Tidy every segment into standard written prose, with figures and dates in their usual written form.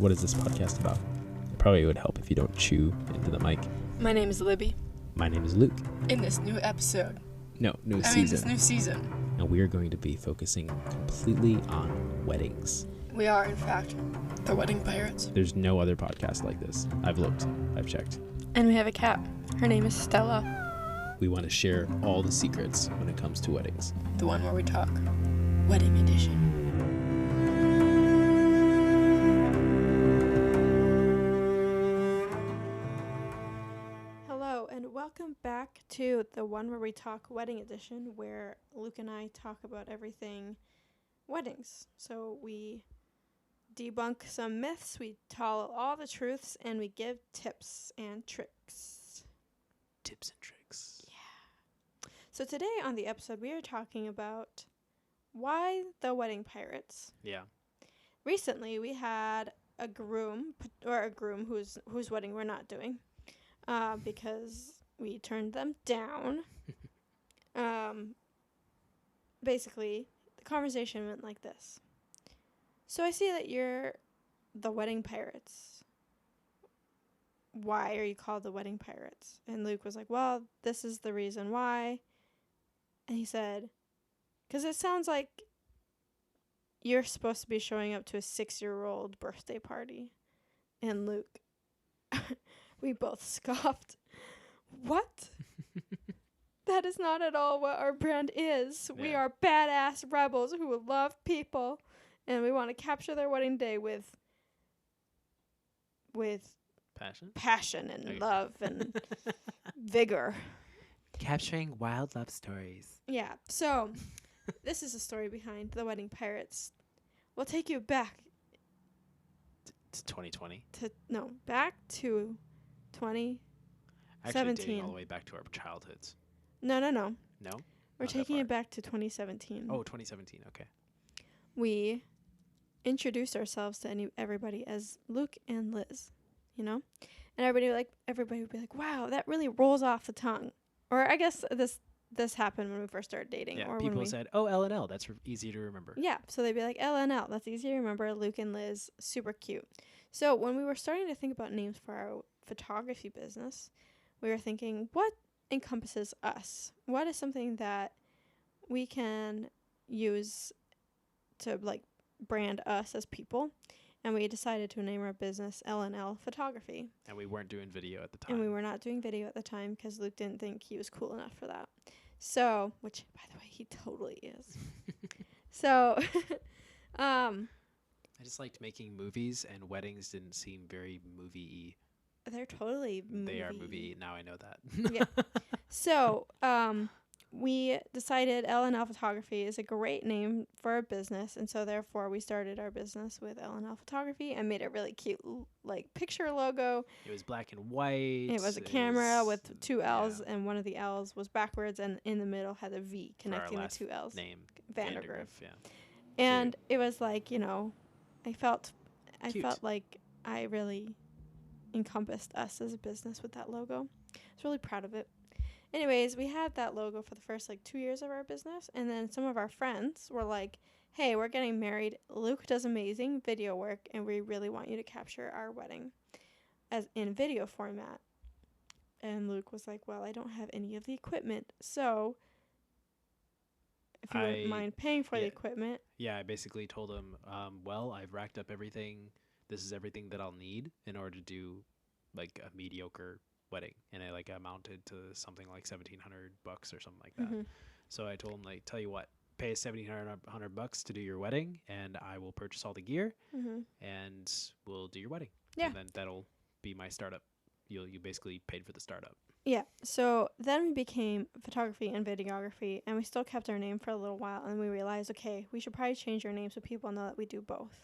what is this podcast about? It probably would help if you don't chew into the mic. My name is Libby. My name is Luke. In this new episode. Season. This new season. And we are going to be focusing completely on weddings. We are, in fact, the Wedding Pirates. There's no other podcast like this. I've looked. I've checked. And we have a cat. Her name is Stella. We want to share all the secrets when it comes to weddings. The one where we talk. Wedding edition. Hello, and welcome back to the one where we talk wedding edition, where Luke and I talk about everything weddings. So we debunk some myths, we tell all the truths, and we give tips and tricks. Tips and tricks. Yeah. So today on the episode, we are talking about why the Wedding Pirates. Yeah. Recently, we had a groom whose wedding we're not doing, because we turned them down. Basically, the conversation went like this. So I see that you're the Wedding Pirates. Why are you called the Wedding Pirates? And Luke was like, well, this is the reason why. And he said, because it sounds like you're supposed to be showing up to a 6-year-old birthday party. And Luke, we both scoffed. What? That is not at all what our brand is. Yeah. We are badass rebels who love people. And we want to capture their wedding day with passion and love and vigor. Capturing wild love stories. Yeah. So, this is the story behind the Wedding Pirates. We'll take you back to 2020. Back to 2017. Actually, dating all the way back to our childhoods. No. No? We're taking it back to 2017. Oh, 2017. Okay. We introduced ourselves to everybody as Luke and Liz, you know? And everybody would be like, wow, that really rolls off the tongue. Or I guess this happened when we first started dating. Yeah, or people said, oh, L&L, that's easy to remember. Yeah, so they'd be like, L&L, that's easy to remember. Luke and Liz, super cute. So when we were starting to think about names for our photography business, we were thinking, what encompasses us? What is something that we can use to, brand us as people? And we decided to name our business L&L Photography. And we weren't doing video at the time. And we were not doing video at the time because Luke didn't think he was cool enough for that. So, which, by the way, he totally is. So, I just liked making movies, and weddings didn't seem very movie-y. They're totally movie. They are movie. Now I know that. Yeah. So, we decided L&L Photography is a great name for our business, and so therefore we started our business with L&L Photography and made a really cute picture logo. It was black and white. It was a camera with two L's, and one of the L's was backwards, and in the middle had a V connecting the two L's. Name Vandergriff. Yeah. And it was I felt like I really encompassed us as a business with that logo. I was really proud of it. Anyways, we had that logo for the first 2 years of our business, and then some of our friends were like, hey, we're getting married. Luke does amazing video work, and we really want you to capture our wedding as in video format. And Luke was like, well, I don't have any of the equipment, so if you wouldn't mind paying for the equipment. Yeah, I basically told him, well, I've racked up everything. This is everything that I'll need in order to do a mediocre wedding, and it amounted to something like $1,700 or something like that. Mm-hmm. So I told him, tell you what, pay us $1,700 to do your wedding, and I will purchase all the gear, and we'll do your wedding. Yeah, and then that'll be my startup. You basically paid for the startup. Yeah. So then we became photography and videography, and we still kept our name for a little while, and we realized, okay, we should probably change our name so people know that we do both.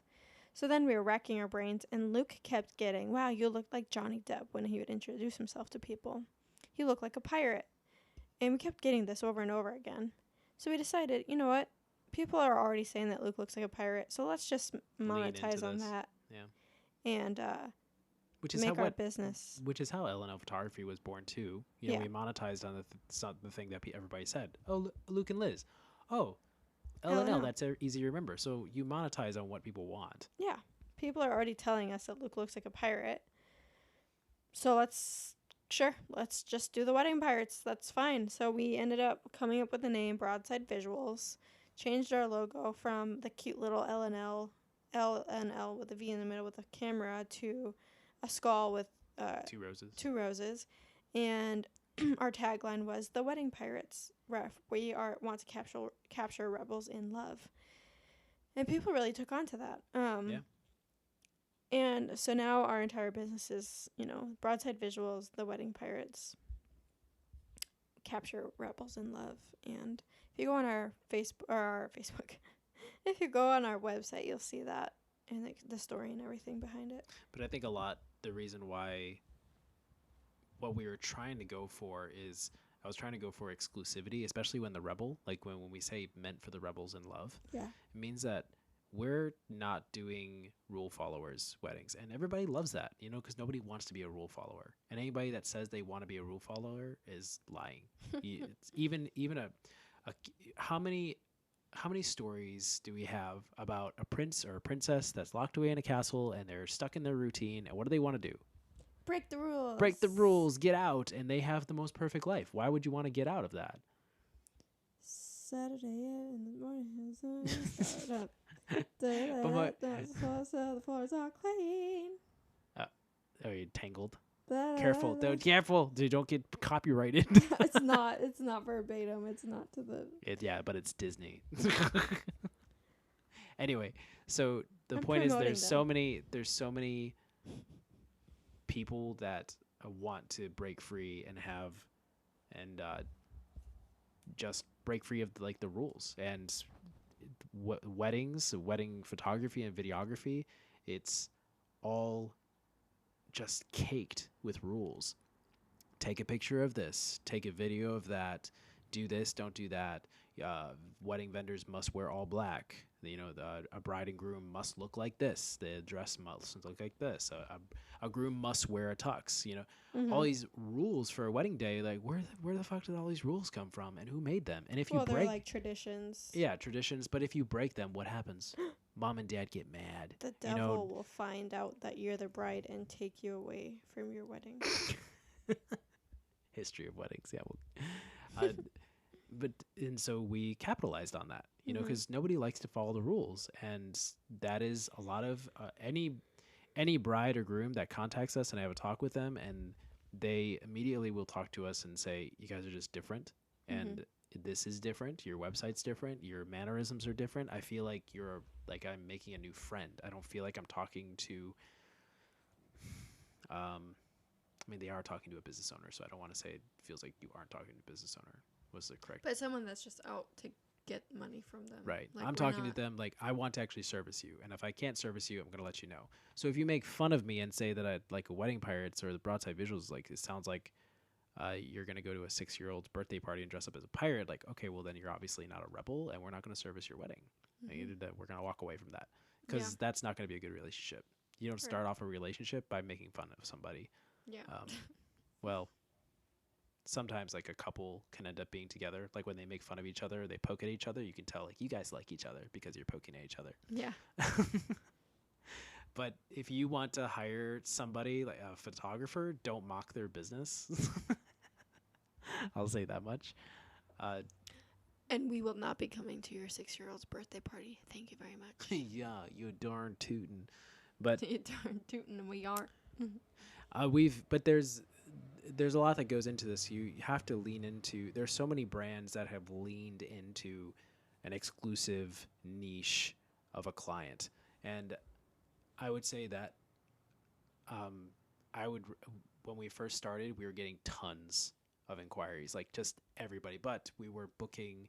So then we were racking our brains, and Luke kept getting, wow, you look like Johnny Depp when he would introduce himself to people. You look like a pirate. And we kept getting this over and over again. So we decided, you know what? People are already saying that Luke looks like a pirate, so let's just monetize on that. Yeah. And make our business. Which is how L&L Photography was born, too. We monetized on the thing that everybody said. Oh, Luke and Liz. Oh, L&L, that's easy to remember. So you monetize on what people want. Yeah. people are already telling us that Luke looks like a pirate. So let's just do the wedding pirates. That's fine. So we ended up coming up with the name Broadside Visuals, changed our logo from the cute little L and L with a V in the middle with a camera to a skull with two roses, and our tagline was the wedding pirates. We want to capture rebels in love, and people really took on to that. Yeah. And so now our entire business is, Broadside Visuals, the wedding pirates, capture rebels in love. And if you go on our Facebook, if you go on our website, you'll see that and the story and everything behind it. But I think the reason why what we were trying to go for is I was trying to go for exclusivity, especially when the rebel, like when we say meant for the rebels in love. Yeah. It means that we're not doing rule followers weddings, and everybody loves that, because nobody wants to be a rule follower, and anybody that says they want to be a rule follower is lying. It's even how many stories do we have about a prince or a princess that's locked away in a castle and they're stuck in their routine, and what do they want to do? Break the rules, get out, and they have the most perfect life. Why would you want to get out of that? Saturday in the morning. The floors are clean. Are you tangled? Careful, dude, don't get copyrighted. It's not verbatim. It's not to the. Yeah, but it's Disney. Anyway, so the point is, there's so many people that want to break free and just break free of the rules and wedding photography and videography. It's all just caked with rules. Take a picture of this, take a video of that, do this, don't do that. Wedding vendors must wear all black. A bride and groom must look like this. The dress must look like this. A groom must wear a tux. All these rules for a wedding day. Like, where the fuck did all these rules come from, and who made them? And if you break, they're like traditions. Yeah, traditions. But if you break them, what happens? Mom and dad get mad. The devil will find out that you're the bride and take you away from your wedding. History of weddings, yeah. And so we capitalized on that, because nobody likes to follow the rules, and that is a lot of any bride or groom that contacts us, and I have a talk with them, and they immediately will talk to us and say, you guys are just different, and this is different. Your website's different. Your mannerisms are different. I feel like I'm making a new friend. I don't feel like I'm talking to. They are talking to a business owner, so I don't want to say it feels like you aren't talking to a business owner. Was the correct? But someone that's just out to get money from them. Right. I'm talking to them like, I want to actually service you, and if I can't service you, I'm going to let you know. So if you make fun of me and say that I like a wedding pirates or the Broadside Visuals, like it sounds like you're going to go to a 6-year-old's birthday party and dress up as a pirate. Like, okay, well then you're obviously not a rebel, and we're not going to service your wedding. We're going to walk away from that, because that's not going to be a good relationship. You don't start off a relationship by making fun of somebody. Yeah. Well, sometimes like a couple can end up being together. Like when they make fun of each other, they poke at each other. You can tell like you guys like each other because you're poking at each other. Yeah. But if you want to hire somebody like a photographer, don't mock their business. I'll say that much. And we will not be coming to your 6-year-old's birthday party. Thank you very much. Yeah, you darn tootin'. But you darn tootin', we aren't. But there's a lot that goes into this. You have to lean into. There's so many brands that have leaned into an exclusive niche of a client, and I would say that when we first started, we were getting tons of inquiries, like just everybody. But we were booking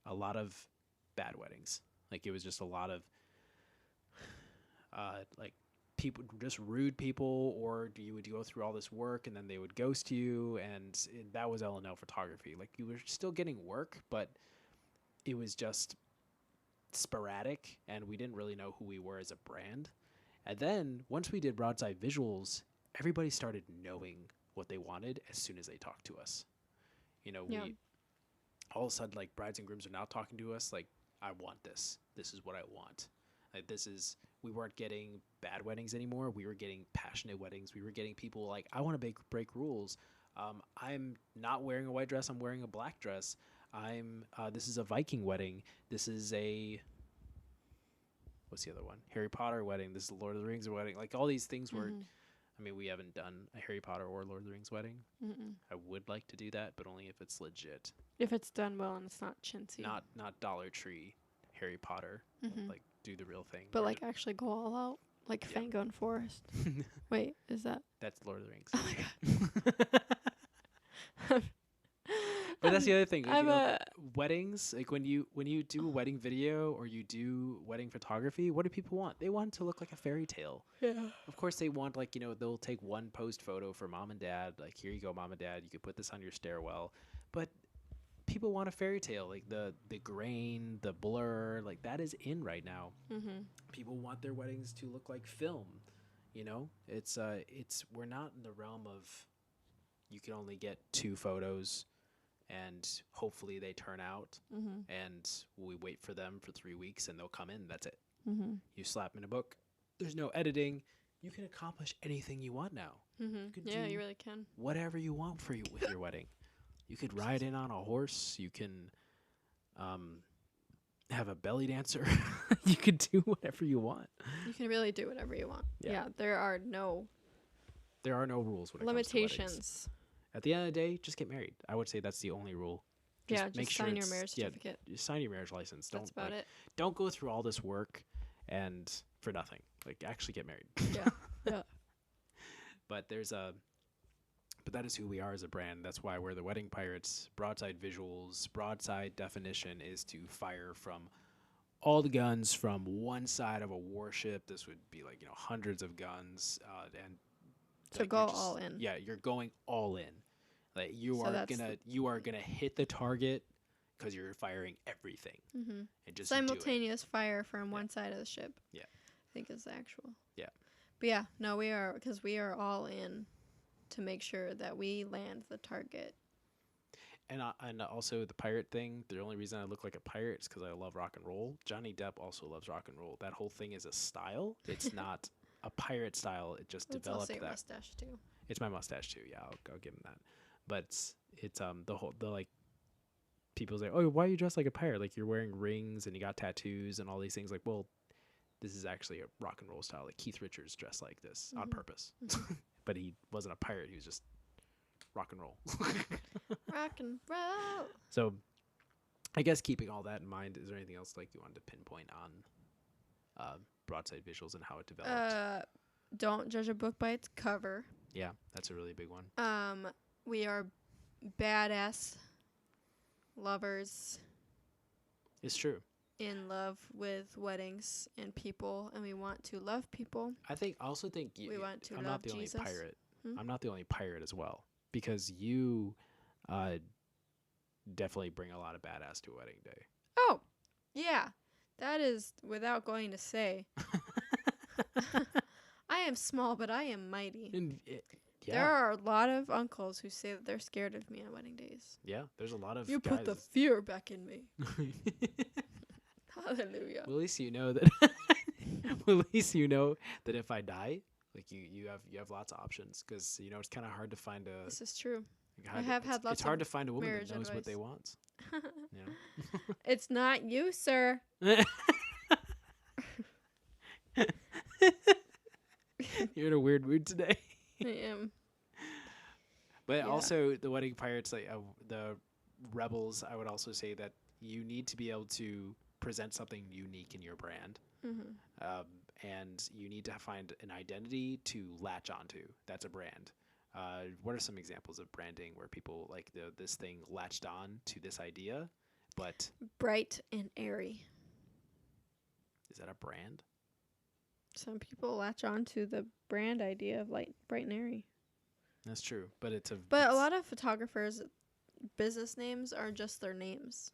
a lot of bad weddings. Like it was just a lot of like. People, just rude people, or you would go through all this work and then they would ghost you, and that was L&L photography. Like you were still getting work, but it was just sporadic, and we didn't really know who we were as a brand. And then once we did Broadside Visuals, everybody started knowing what they wanted as soon as they talked to us. We all of a sudden, like, brides and grooms are now talking to us like, I want this. This is what I want. Like we weren't getting bad weddings anymore. We were getting passionate weddings. We were getting people like, I want to break rules. I'm not wearing a white dress. I'm wearing a black dress. This is a Viking wedding. This is what's the other one? Harry Potter wedding. This is a Lord of the Rings wedding. Like all these things were, I mean, we haven't done a Harry Potter or Lord of the Rings wedding. Mm-mm. I would like to do that, but only if it's legit. If it's done well and it's not chintzy. Not Dollar Tree Harry Potter. Like do the real thing. But like actually go all out. Like Fango and Forest. Wait, is that? That's Lord of the Rings. Oh my god. But that's the other thing. Weddings, like when you do a wedding video or you do wedding photography, what do people want? They want it to look like a fairy tale. Yeah. Of course, they want like they'll take one post photo for mom and dad. Like here you go, mom and dad. You could put this on your stairwell. But people want a fairy tale, like the grain, the blur, like that is in right now. People want their weddings to look like film. It's we're not in the realm of you can only get 2 photos. And hopefully they turn out, and we wait for them for 3 weeks, and they'll come in. That's it. You slap them in a book. There's no editing. You can accomplish anything you want now. You you really can. Whatever you want with your wedding. You could ride in on a horse. You can have a belly dancer. You could do whatever you want. You can really do whatever you want. Yeah, there are no rules when limitations. It comes to weddings. At the end of the day, just get married. I would say that's the only rule. Just sign your marriage certificate. Just sign your marriage license. That's about it. Don't go through all this work and for nothing. Like actually get married. Yeah. But but that is who we are as a brand. That's why we're the Wedding Pirates. Broadside visuals, broadside definition is to fire from all the guns from one side of a warship. This would be like hundreds of guns and. So go all in. Yeah, you're going all in. Like you are gonna hit the target because you're firing everything. And just simultaneous fire from one side of the ship. Yeah, I think is the actual. Yeah, but yeah, no, we are all in to make sure that we land the target. And also the pirate thing. The only reason I look like a pirate is because I love rock and roll. Johnny Depp also loves rock and roll. That whole thing is a style. It's not. A pirate style, it just developed that. It's also your mustache too. It's my mustache too. Yeah, I'll give him that. But it's the like people say, oh, why are you dressed like a pirate? Like you're wearing rings and you got tattoos and all these things. Like, well, this is actually a rock and roll style. Like Keith Richards dressed like this on purpose, but he wasn't a pirate. He was just rock and roll. Rock and roll. So, I guess keeping all that in mind, is there anything else like you wanted to pinpoint on? Broadside visuals and how it developed. Don't judge a book by its cover. Yeah, that's a really big one. We are badass lovers. It's true. In love with weddings and people, and we want to love people. I also think we want to I'm love not the Jesus. only pirate. I'm not the only pirate as well, because you definitely bring a lot of badass to a wedding day. Oh, yeah. That is without going to say. I am small, but I am mighty. There are a lot of uncles who say that they're scared of me on wedding days. Yeah, there's a lot of You guys. put the fear back in me. Hallelujah. Well, at least you know that. Well, at least you know that if I die, like you have lots of options, because it's kind of hard to find a. This is true. I have had lots. It's hard to find a woman that knows what they want. It's not you, sir. You're in a weird mood today. I am. But also the Wedding Pirates, like the Rebels, I would also say that you need to be able to present something unique in your brand. And you need to find an identity to latch onto. That's a brand. What are some examples of branding where people like this thing latched on to this idea, but bright and airy? Is that a brand? Some people latch on to the brand idea of light, bright and airy. That's true, but it's a lot of photographers' business names are just their names.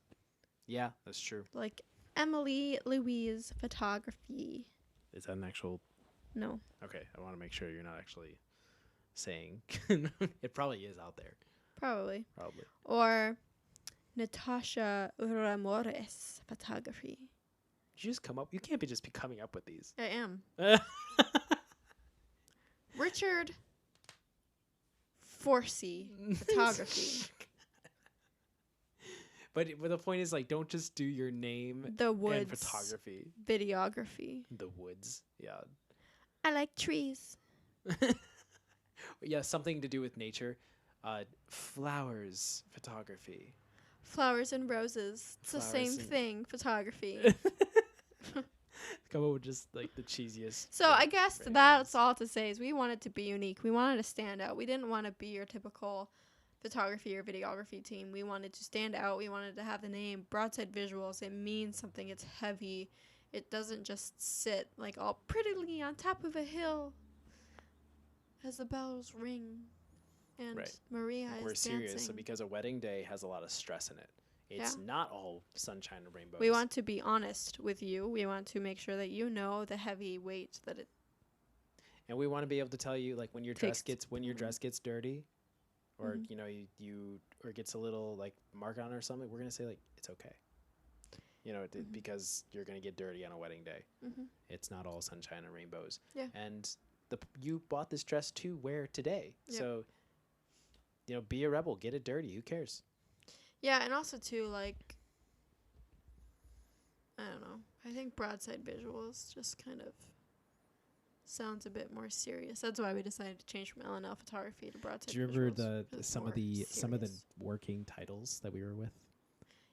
Yeah, that's true. Like Emily Louise Photography. Is that an actual? No. Okay, I want to make sure you're not actually saying. It probably is out there. Probably. Or Natasha Ramores Photography. you just come up? You can't be coming up with these. I am. Richard Forsey Photography. But the point is, like, don't just do your name The Woods and photography. Videography. The Woods, yeah. I like trees. Yeah, something to do with nature. Flowers photography. Flowers and roses. It's the same Flowers and- thing. Photography. Come up with just like the cheesiest. So I guess brand that's names. all to say is we wanted to be unique. We wanted to stand out. We didn't want to be your typical photography or videography team. We wanted to stand out. We wanted to have the name Broadside Visuals. It means something. It's heavy. It doesn't just sit like all prettily on top of a hill as the bells ring and Right. Maria We're is serious, dancing. so because a wedding day has a lot of stress in it. It's Yeah. not all sunshine and rainbows. We want to be honest with you. We want to make sure that you know the heavy weight that it and we want to be able to tell you, like, when your dress takes to dress gets dirty, or Mhm. you know you or gets a little like mark on it or something. We're gonna say like it's okay. You know, Mhm. because you're gonna get dirty on a wedding day. Mhm. It's not all sunshine and rainbows. Yeah. And you bought this dress to wear today, Yep. so you know, be a rebel, get it dirty. Who cares? Yeah, and also too, like, I don't know. I think Broadside Visuals just kind of sounds a bit more serious. That's why we decided to change from L&L Photography to Broadside Visuals. Do you remember 'cause it's some more of the serious. working titles that we were with?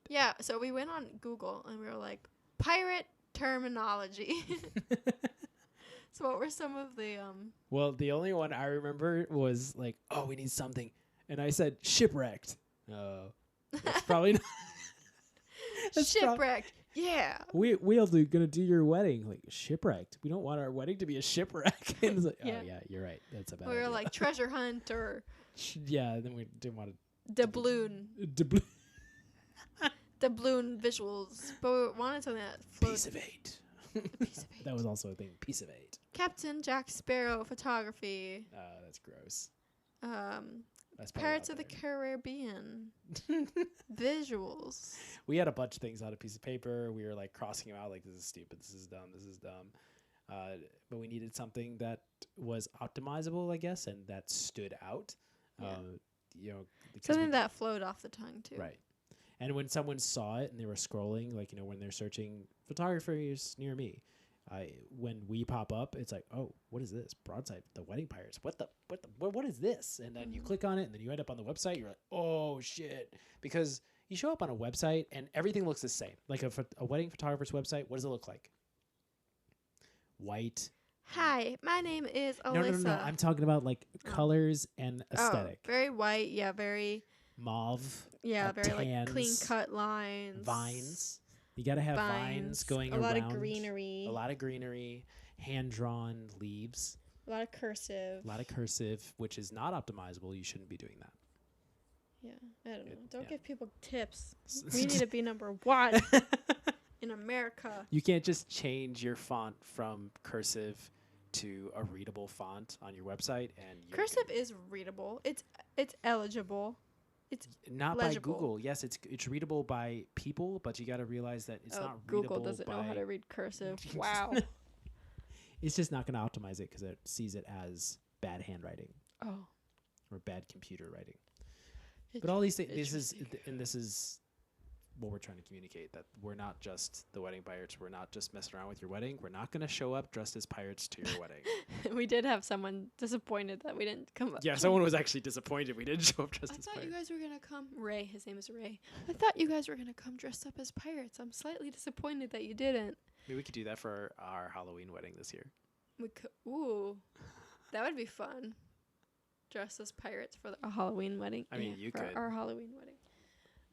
Yeah, so we went on Google and we were like, pirate terminology. So what were some of the Well, the only one I remember was like, oh, we need something, and I said shipwrecked. Oh, that's probably not. That's prob- shipwrecked? Yeah. We'll gonna do your wedding like shipwrecked. We don't want our wedding to be a shipwreck. And it's like, Yeah. oh yeah, you're right. That's a bad We were idea. like treasure hunt or yeah. Then we didn't want doubloon. to. Doubloon visuals. But we wanted something that flowed. Piece of eight. Piece of eight. That was also a thing. Piece of eight. Captain Jack Sparrow Photography. That's gross. That's probably Pirates out of the there. Caribbean. Visuals. We had a bunch of things on a piece of paper. We were like crossing them out, like this is stupid, this is dumb, this is dumb. But we needed something that was optimizable, I guess, and that stood out. Yeah. You know, because Something that flowed off the tongue, too. right. And when someone saw it and they were scrolling, like, you know, when they're searching photographers near me, when we pop up, it's like, oh, what is this? Broadside, the wedding pirates. What is this? And then you Mhm. click on it, and then you end up on the website. You're like, oh shit, because you show up on a website and everything looks the same. Like a wedding photographer's website, what does it look like? White. Hi, my name is Alyssa. No. I'm talking about like colors and aesthetic. Oh, very white. Yeah, very. Mauve. Yeah, very like clean tans, cut lines. Vines. You gotta have vines going a around. lot of greenery. A lot of greenery. Hand drawn leaves. A lot of cursive. A lot of cursive. Which is not optimizable. You shouldn't be doing that. Yeah, I don't know. It- Don't yeah. give people tips. We need to be number one in America. You can't just change your font from cursive to a readable font on your website, and you're Cursive is readable. It's eligible. not legible. by Google. Yes, it's readable by people, but you got to realize that it's not Google readable doesn't by know how to read cursive. Wow. It's just not gonna optimize it because it sees it as bad handwriting Oh. or bad computer writing. But all these things, Interesting. this is what we're trying to communicate, that we're not just the wedding pirates. We're not just messing around with your wedding. We're not going to show up dressed as pirates to your wedding. We did have someone disappointed that we didn't come up. Yeah, someone was actually disappointed we didn't show up dressed I as thought pirates. you guys were gonna come. Ray, his name is Ray. I thought you guys were gonna come dressed up as pirates. I'm slightly disappointed that you didn't. Maybe we could do that for our Halloween wedding this year. We could. Ooh, that would be fun. Dress as pirates for a Halloween wedding. I mean, you for could. our Halloween wedding.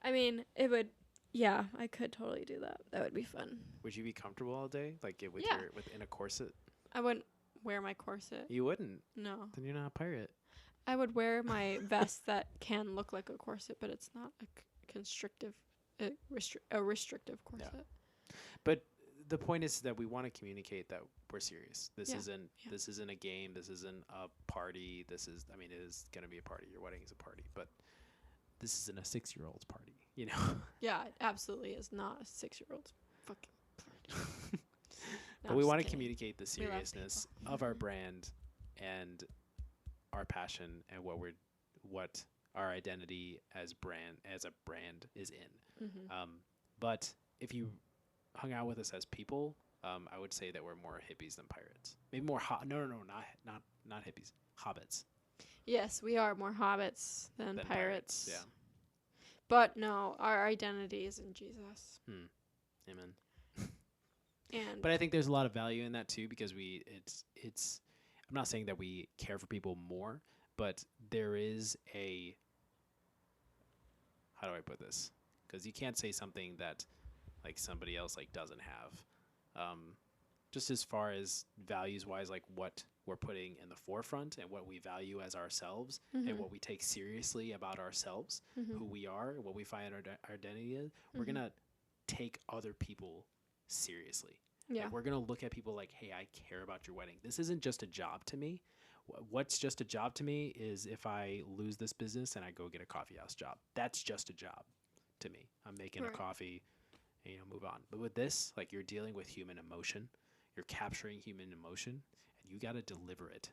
I mean, it would. Yeah, I could totally do that. That would be fun. Would you be comfortable all day, like with Yeah. within a corset? I wouldn't wear my corset. You wouldn't. No, Then you're not a pirate. I would wear my vest that can look like a corset, but it's not a constrictive, a restrictive corset. But the point is that we want to communicate that we're serious. This Yeah. isn't Yeah. this isn't a game. This isn't a party. I mean, it is going to be a party. Your wedding is a party, but this isn't a 6-year-old's party. You know. Yeah, it absolutely is not a 6-year-old's fucking party. But I'm we just want to kidding. communicate the We love seriousness of our brand and our passion and what our identity as a brand is in. Mm-hmm. But if you hung out with us as people, I would say that we're more hippies than pirates. Maybe more no, not hippies, hobbits Yes, we are more hobbits than pirates. Yeah. But no, our identity is in Jesus. Amen. And But I think there's a lot of value in that too, because it's I'm not saying that we care for people more, but there is how do I put this? Because you can't say something that like somebody else like doesn't have. Just as far as values wise, like what we're putting in the forefront and what we value as ourselves and what we take seriously about ourselves, who we are, what we find our identity is, we're gonna take other people seriously. yeah. Like, we're going to look at people like, hey, I care about your wedding. This isn't just a job to me. What's just a job to me is if I lose this business and I go get a coffee house job. That's just a job to me. I'm making a coffee and, move on. But with this, like, you're dealing with human emotion. You're capturing human emotion, and you got to deliver it.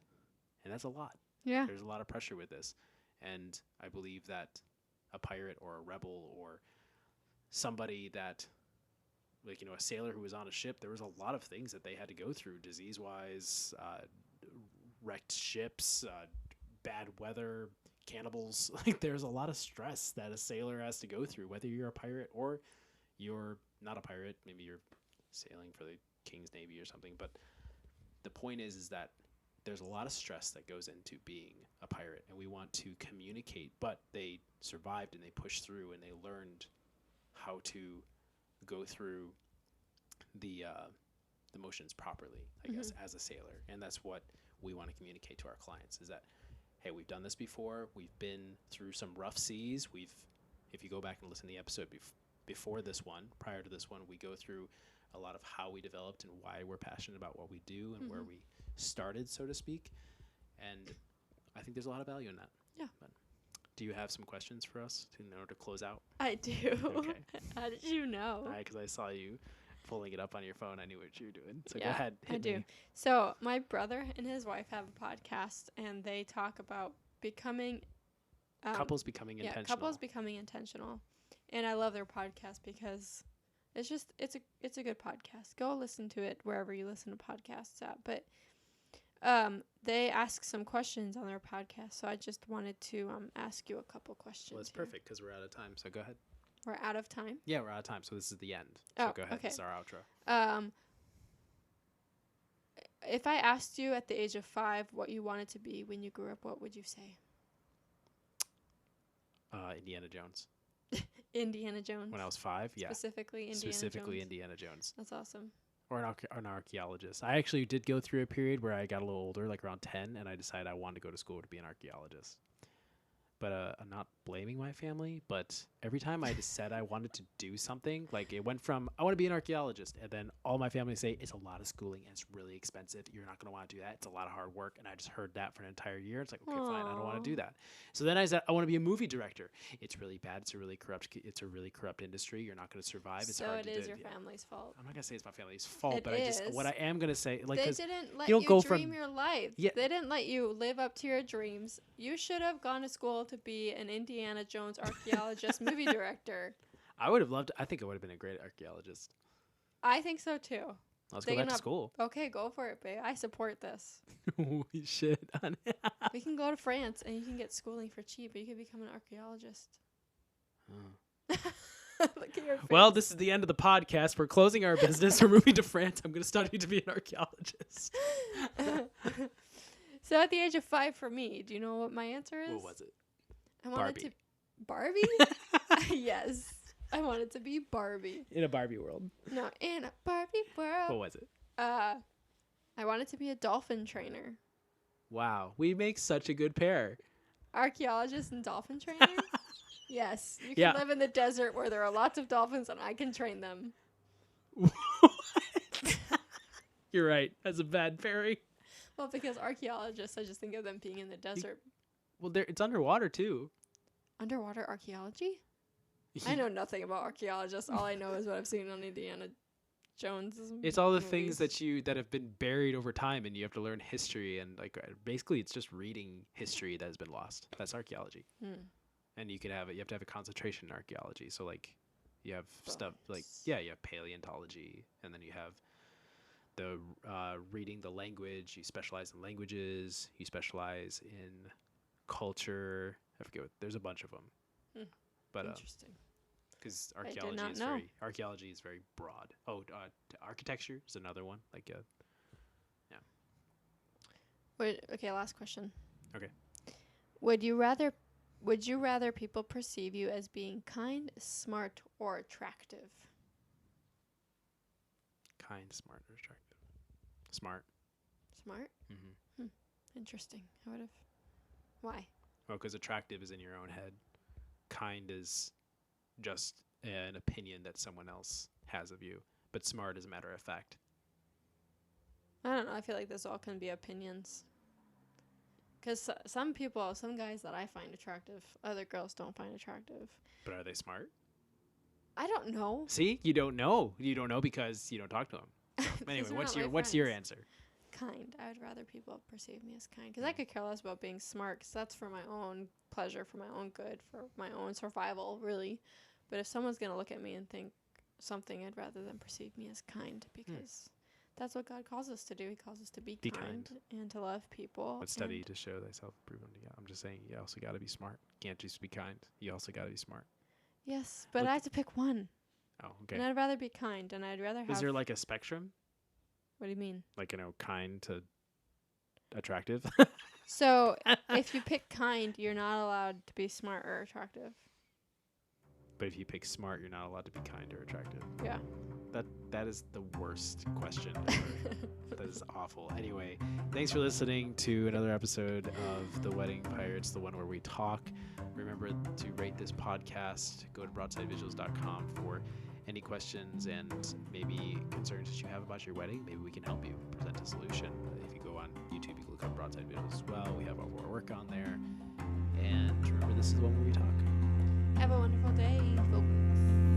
And that's a lot. Yeah. There's a lot of pressure with this. And I believe that a pirate or a rebel or somebody that, like, a sailor who was on a ship, there was a lot of things that they had to go through disease-wise, wrecked ships, bad weather, cannibals. Like, there's a lot of stress that a sailor has to go through, whether you're a pirate or you're not a pirate. Maybe you're sailing for the King's Navy or something. But the point is that there's a lot of stress that goes into being a pirate, and we want to communicate. But they survived and they pushed through and they learned how to go through the motions properly, I guess, as a sailor. And that's what we want to communicate to our clients, is that, hey, we've done this before. We've been through some rough seas. If you go back and listen to the episode before this one, prior to this one, we go through a lot of how we developed and why we're passionate about what we do and where we started, so to speak. And I think there's a lot of value in that. Yeah. But do you have some questions for us in order to close out? I do. Okay. How did you know? Because I saw you pulling it up on your phone. I knew what you were doing. So Yeah, go ahead. I hit do. me. So my brother and his wife have a podcast, and they talk about becoming Couples becoming intentional. couples becoming intentional. And I love their podcast because it's a good podcast. Go listen to it wherever you listen to podcasts at. But they ask some questions on their podcast, so I just wanted to ask you a couple questions. Well, it's here. perfect because we're out of time. So go ahead. We're out of time. Yeah, we're out of time. So this is the end. So go ahead. Okay. This is our outro. If I asked you at the age of 5 what you wanted to be when you grew up, what would you say? Indiana Jones. Indiana Jones. When I was 5, yeah. Specifically Specifically Jones. Indiana Jones. That's awesome. Or an archaeologist. I actually did go through a period where I got a little older, like around 10, and I decided I wanted to go to school to be an archaeologist. But I'm not blaming my family, but every time I just said I wanted to do something, like it went from, I want to be an archaeologist, and then all my family say, it's a lot of schooling, and it's really expensive. You're not going to want to do that. It's a lot of hard work. And I just heard that for an entire year. It's like, okay, fine, I don't want to do that. So then I said, I want to be a movie director. It's really bad. It's a really corrupt industry. You're not going to survive. It's so hard it to is do. your family's fault. I'm not going to say it's my family's fault, It but is. what I am going to say, like, They 'cause didn't let you you, don't go dream from- your life. Yeah. They didn't let you live up to your dreams. You should have gone to school to be an Indiana Jones archaeologist movie director. I would have loved, I think I would have been a great archaeologist. I think so too. Let's They go back can to up- school. Okay, go for it, babe. I support this. We should. We can go to France and you can get schooling for cheap. Or you can become an archaeologist. Look at your face. Well, this is the end of the podcast. We're closing our business. We're moving to France. I'm going to study to be an archaeologist. So at the age of 5 for me, do you know what my answer is? What was it? I wanted Barbie. to Barbie? Yes. I wanted to be Barbie. In a Barbie world. No, in a Barbie world. What was it? I wanted to be a dolphin trainer. Wow. We make such a good pair. Archaeologist and dolphin trainer? Yes. You can Yeah. live in the desert where there are lots of dolphins and I can train them. You're right. That's a bad pairing. Well, because archaeologists, I just think of them being in the desert. Well, it's underwater, too. Underwater archaeology? I know nothing about archaeologists. All I know is what I've seen on Indiana Jones's. It's all the movies. things that have been buried over time, and you have to learn history, and like basically it's just reading history that has been lost. That's archaeology. And you have to have a concentration in archaeology. So like you have stuff like you have paleontology, and then you have the reading the language. You specialize in languages. You specialize in culture. I forget what. There's a bunch of them. But Interesting. because I did not know. archaeology is very broad. Oh, architecture is another one. Like Wait, okay, last question. Okay. Would you rather people perceive you as being kind, smart, or attractive? kind, smart, or attractive. Smart. Smart? Mm-hmm. Interesting. I would have. Why? Well, because attractive is in your own head. Kind is just an opinion that someone else has of you. But smart is a matter of fact. I don't know. I feel like this all can be opinions. Because some guys that I find attractive, other girls don't find attractive. But are they smart? I don't know. See, you don't know. You don't know because you don't talk to them. So, anyway, what's your answer? Kind. I would rather people perceive me as kind. Because I could care less about being smart, because that's for my own pleasure, for my own good, for my own survival, really. But if someone's going to look at me and think something, I'd rather them perceive me as kind, because that's what God calls us to do. He calls us to be kind and to love people. But study to show thyself approved unto God. I'm just saying, you also got to be smart. You can't just be kind. You also got to be smart. Yes, but I have to pick one. Oh, okay. And I'd rather be kind, and I'd rather have... Is there like a spectrum? What do you mean? Like, kind to attractive? So, if you pick kind, you're not allowed to be smart or attractive. But if you pick smart, you're not allowed to be kind or attractive. Yeah. That is the worst question ever. That is awful. Anyway, thanks for listening to another episode of The Wedding Pirates, the one where we talk. Remember to rate this podcast. Go to broadsidevisuals.com for any questions and maybe concerns that you have about your wedding. Maybe we can help you present a solution. If you go on YouTube, you can look up Broadside Visuals as well. We have our work on there. And remember, this is the one where we talk. Have a wonderful day, folks.